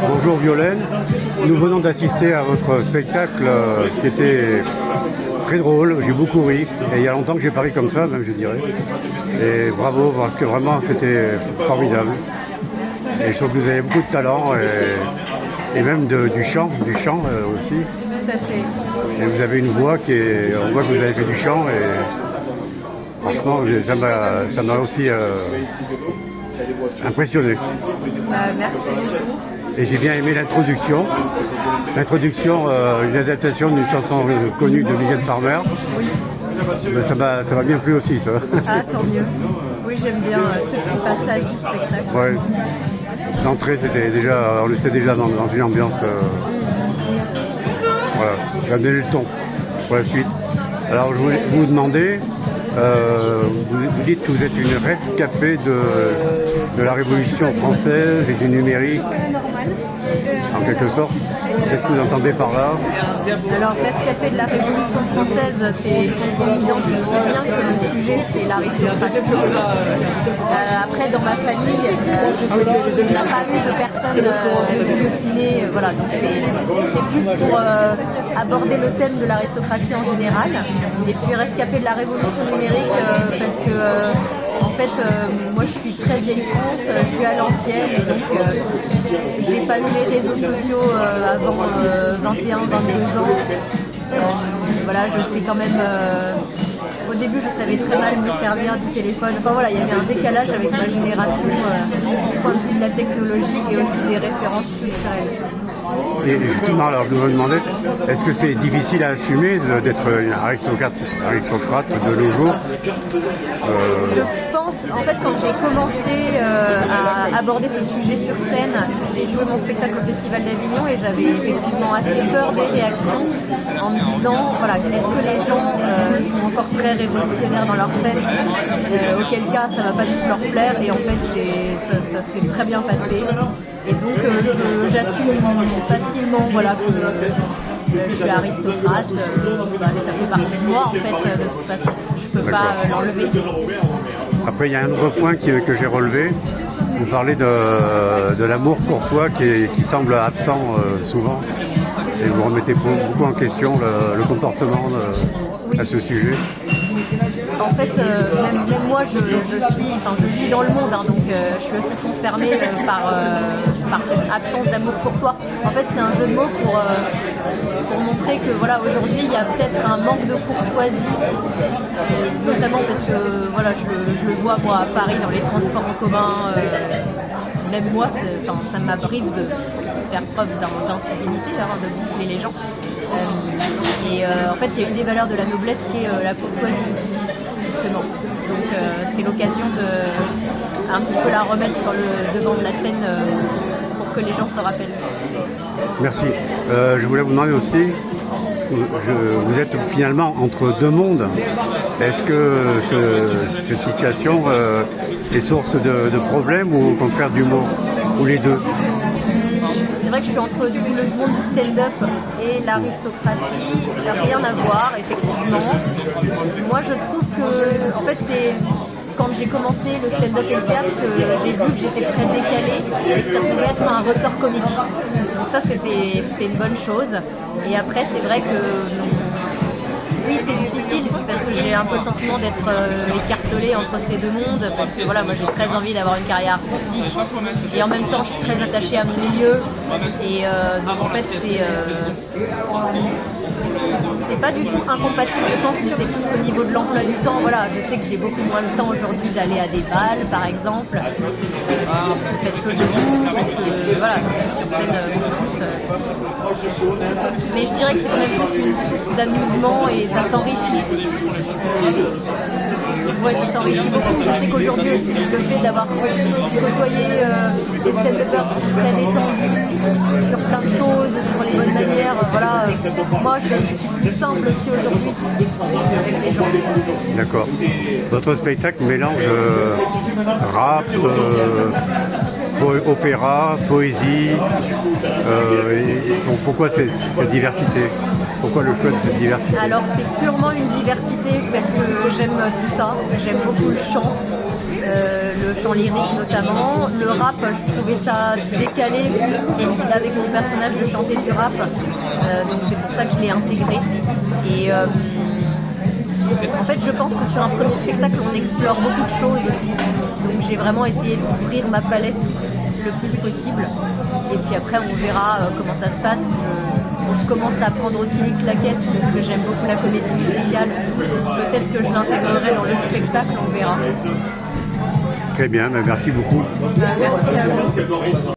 Bonjour Violaine, nous venons d'assister à votre spectacle qui était très drôle, j'ai beaucoup ri, et il y a longtemps que j'ai pas ri comme ça, même je dirais. Et bravo, parce que vraiment c'était formidable. Et je trouve que vous avez beaucoup de talent, et même du chant aussi. Tout à fait. Et vous avez une voix on voit que vous avez fait du chant, et franchement ça m'a aussi impressionné. Merci beaucoup. Et j'ai bien aimé l'introduction. Une adaptation d'une chanson connue de Mylène Farmer. Oui. Mais ça m'a bien plu aussi, ça. Ah, tant mieux. Oui, j'aime bien ce petit passage du spectacle. Ouais. L'entrée, on était déjà dans une ambiance. Voilà, j'ai donné le ton pour la suite. Alors, je voulais vous demander, vous dites que vous êtes une rescapée de la Révolution française et du numérique, en quelque sorte. Qu'est-ce que vous entendez par là? Alors, rescapé de la Révolution française, on identifie bien que le sujet, c'est l'aristocratie. Après, dans ma famille, on n'a pas eu de personnes guillotinées. Voilà, donc c'est plus pour aborder le thème de l'aristocratie en général. Et puis, rescapé de la Révolution numérique, parce que... en fait, moi je suis très vieille France, je suis à l'ancienne et donc j'ai pas eu les réseaux sociaux avant 21-22 ans. Voilà, je sais quand même. Au début, je savais très mal me servir du téléphone. Enfin voilà, il y avait un décalage avec ma génération du point de vue de la technologie et aussi des références culturelles. Et justement, alors je me demandais, est-ce que c'est difficile à assumer d'être une aristocrate de nos jours? Je pense, en fait, quand j'ai commencé à aborder ce sujet sur scène, j'ai joué mon spectacle au Festival d'Avignon et j'avais effectivement assez peur des réactions en me disant, voilà, est-ce que les gens sont encore très révolutionnaires dans leur tête, auquel cas ça va pas du tout leur plaire, et en fait ça s'est très bien passé. Et donc j'assume facilement, voilà, que je suis aristocrate, ça fait partie de moi en fait, de toute façon, je peux pas l'enlever. Après, il y a un autre point que j'ai relevé. Vous parlez de l'amour courtois qui semble absent souvent, et vous remettez beaucoup en question le comportement à ce sujet. En fait, même moi, je vis dans le monde, hein, donc je suis aussi concernée par cette absence d'amour courtois. En fait, c'est un jeu de mots pour montrer que voilà, aujourd'hui, il y a peut-être un manque de courtoisie, notamment parce que voilà, je le vois moi à Paris dans les transports en commun. Même moi, ça m'abrive de faire preuve d'incivilité, de bousculer les gens. En fait, il y a une des valeurs de la noblesse qui est la courtoisie. Justement. Donc c'est l'occasion de un petit peu la remettre sur le devant de la scène pour que les gens se rappellent. Merci. Je voulais vous demander aussi, vous êtes finalement entre deux mondes. Est-ce que cette situation est source de problèmes ou au contraire d'humour, ou les deux? C'est vrai que je suis entre le monde du stand-up et l'aristocratie, rien à voir, effectivement. Moi, je trouve que, en fait, c'est quand j'ai commencé le stand-up et le théâtre que j'ai vu que j'étais très décalée et que ça pouvait être un ressort comique. Donc ça, c'était une bonne chose. Et après, c'est vrai que oui, c'est difficile parce que j'ai un peu le sentiment d'être écartelée entre ces deux mondes, parce que voilà, moi j'ai très envie d'avoir une carrière artistique et en même temps je suis très attachée à mon milieu, et donc en fait c'est pas du tout incompatible, je pense, mais c'est plus au niveau de l'emploi du temps. Voilà, je sais que j'ai beaucoup moins de temps aujourd'hui d'aller à des balles par exemple, parce que je joue, parce que voilà, je suis sur scène beaucoup plus. Mais je dirais que c'est quand même plus une source d'amusement et ça s'enrichit. Ouais, ça s'enrichit beaucoup. Je sais qu'aujourd'hui aussi, le fait d'avoir côtoyé des stand-uppers qui sont très détendus sur plein de choses, sur les bonnes manières, voilà, moi je suis plus simple aussi aujourd'hui avec les gens. D'accord. Votre spectacle mélange rap, opéra, poésie. Donc pourquoi cette diversité? Pourquoi le choix de cette diversité? Alors c'est purement une diversité parce que j'aime tout ça. J'aime beaucoup le chant. le chant lyrique notamment. Le rap, je trouvais ça décalé avec mon personnage de chanter du rap, donc c'est pour ça que je l'ai intégré. Et en fait, je pense que sur un premier spectacle, on explore beaucoup de choses aussi. Donc j'ai vraiment essayé d'ouvrir ma palette le plus possible. Et puis après, on verra comment ça se passe. Je commence à prendre aussi les claquettes parce que j'aime beaucoup la comédie musicale. Peut-être que je l'intégrerai dans le spectacle, on verra. Très bien, merci beaucoup. Merci à vous.